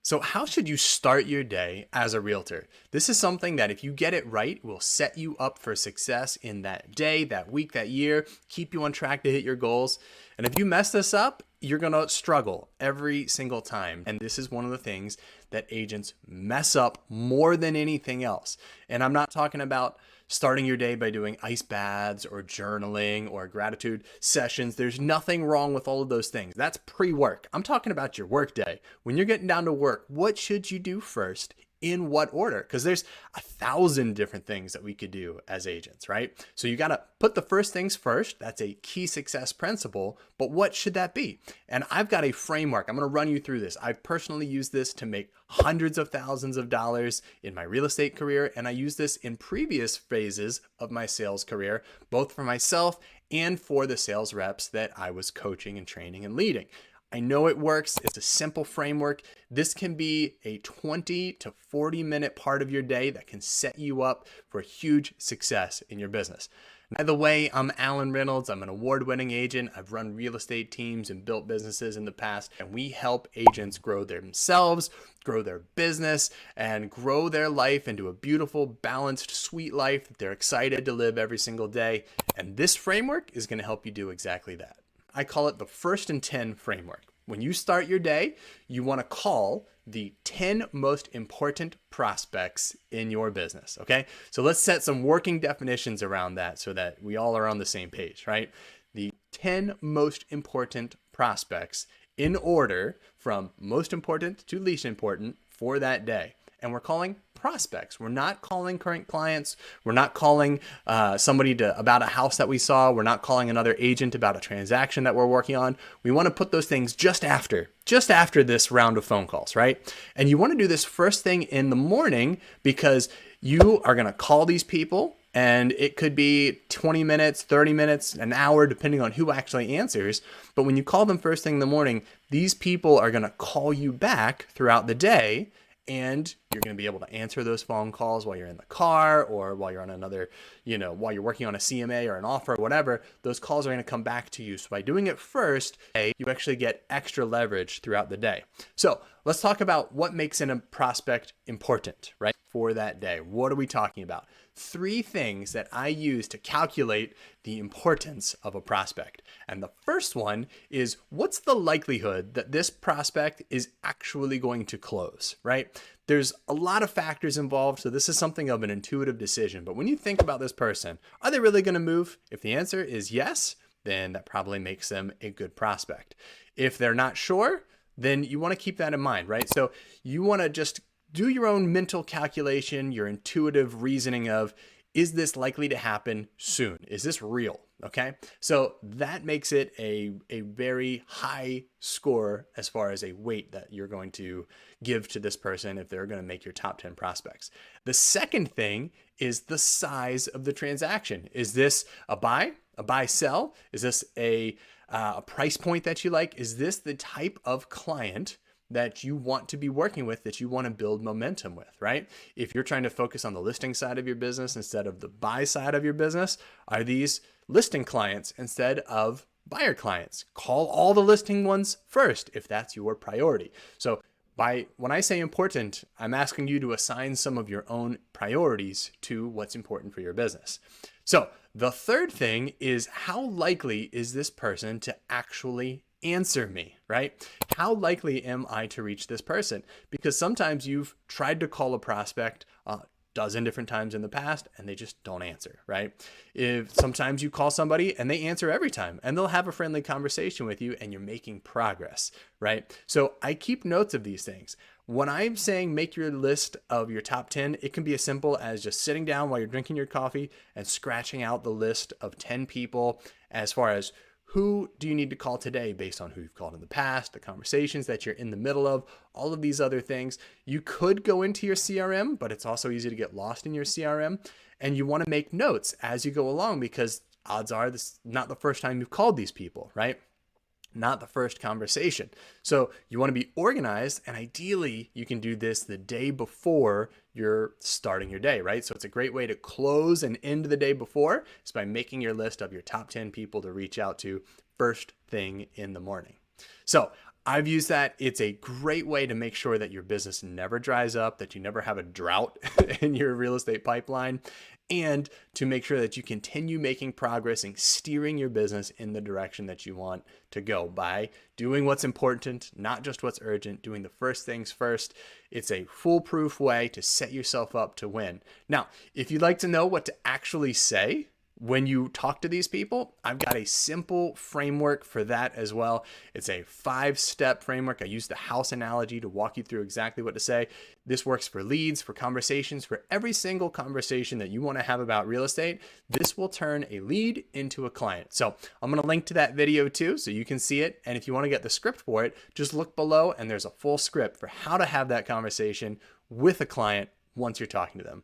So how should you start your day as a realtor? This is something that if you get it right, will set you up for success in that day, that week, that year, keep you on track to hit your goals. And if you mess this up, you're going to struggle every single time. And this is one of the things that agents mess up more than anything else. And I'm not talking about starting your day by doing ice baths or journaling or gratitude sessions. There's nothing wrong with all of those things. That's pre-work. I'm talking about your work day. When you're getting down to work, what should you do first? In what order? Because there's 1,000 different things that we could do as agents, right? So you got to put the first things first. That's a key success principle. But what should that be? And I've got a framework. I'm going to run you through this. I've personally used this to make hundreds of thousands of dollars in my real estate career. And I use this in previous phases of my sales career, both for myself and for the sales reps that I was coaching and training and leading. I know it works. It's a simple framework. This can be a 20 to 40 minute part of your day that can set you up for huge success in your business. By the way, I'm Alan Reynolds. I'm an award-winning agent. I've run real estate teams and built businesses in the past, and we help agents grow themselves, grow their business, and grow their life into a beautiful, balanced, sweet life that they're excited to live every single day. And this framework is going to help you do exactly that. I call it the first and 10 framework. When you start your day, you want to call the 10 most important prospects in your business, okay? So let's set some working definitions around that so that we all are on the same page, right? The 10 most important prospects in order from most important to least important for that day. And we're calling prospects. We're not calling current clients. We're not calling somebody about a house that we saw. We're not calling another agent about a transaction that we're working on. We want to put those things just after this round of phone calls, right? And you want to do this first thing in the morning because you are going to call these people, and it could be 20 minutes, 30 minutes, an hour, depending on who actually answers. But when you call them first thing in the morning, these people are going to call you back throughout the day. And you're going to be able to answer those phone calls while you're in the car or while you're on another, while you're working on a CMA or an offer or whatever. Those calls are going to come back to you. So by doing it first, you actually get extra leverage throughout the day. So let's talk about what makes a prospect important, right? For that day. What are we talking about? 3 things that I use to calculate the importance of a prospect. And the first one is, what's the likelihood that this prospect is actually going to close, right? There's a lot of factors involved, so this is something of an intuitive decision. But when you think about this person, are they really going to move? If the answer is yes, then that probably makes them a good prospect. If they're not sure, then you want to keep that in mind, right? So you want to just do your own mental calculation, your intuitive reasoning of, is this likely to happen soon? Is this real? Okay. So that makes it a very high score as far as a weight that you're going to give to this person if they're going to make your top 10 prospects. The second thing is the size of the transaction. Is this a buy sell? Is this a price point that you like? Is this the type of client that you want to be working with, that you want to build momentum with, right? If you're trying to focus on the listing side of your business instead of the buy side of your business, are these listing clients instead of buyer clients? Call all the listing ones first if that's your priority. So when I say important, I'm asking you to assign some of your own priorities to what's important for your business. So the third thing is, how likely is this person to actually answer me, right? How likely am I to reach this person? Because sometimes you've tried to call a prospect a dozen different times in the past and they just don't answer, right? If sometimes you call somebody and they answer every time and they'll have a friendly conversation with you and you're making progress, right? So I keep notes of these things. When I'm saying make your list of your top 10, it can be as simple as just sitting down while you're drinking your coffee and scratching out the list of 10 people as far as who do you need to call today based on who you've called in the past, the conversations that you're in the middle of, all of these other things. You could go into your CRM, but it's also easy to get lost in your CRM. And you want to make notes as you go along because odds are this is not the first time you've called these people, right? Not the first conversation. So you want to be organized, and ideally you can do this the day before you're starting your day, right? So it's a great way to close and end the day before is by making your list of your top 10 people to reach out to first thing in the morning. So I've used that. It's a great way to make sure that your business never dries up, that you never have a drought in your real estate pipeline, and to make sure that you continue making progress and steering your business in the direction that you want to go by doing what's important, not just what's urgent, doing the first things first. It's a foolproof way to set yourself up to win. Now, if you'd like to know what to actually say when you talk to these people, I've got a simple framework for that as well. It's a 5-step framework. I use the house analogy to walk you through exactly what to say. This works for leads, for conversations, for every single conversation that you want to have about real estate. This will turn a lead into a client. So I'm going to link to that video too, so you can see it. And if you want to get the script for it, just look below and there's a full script for how to have that conversation with a client once you're talking to them.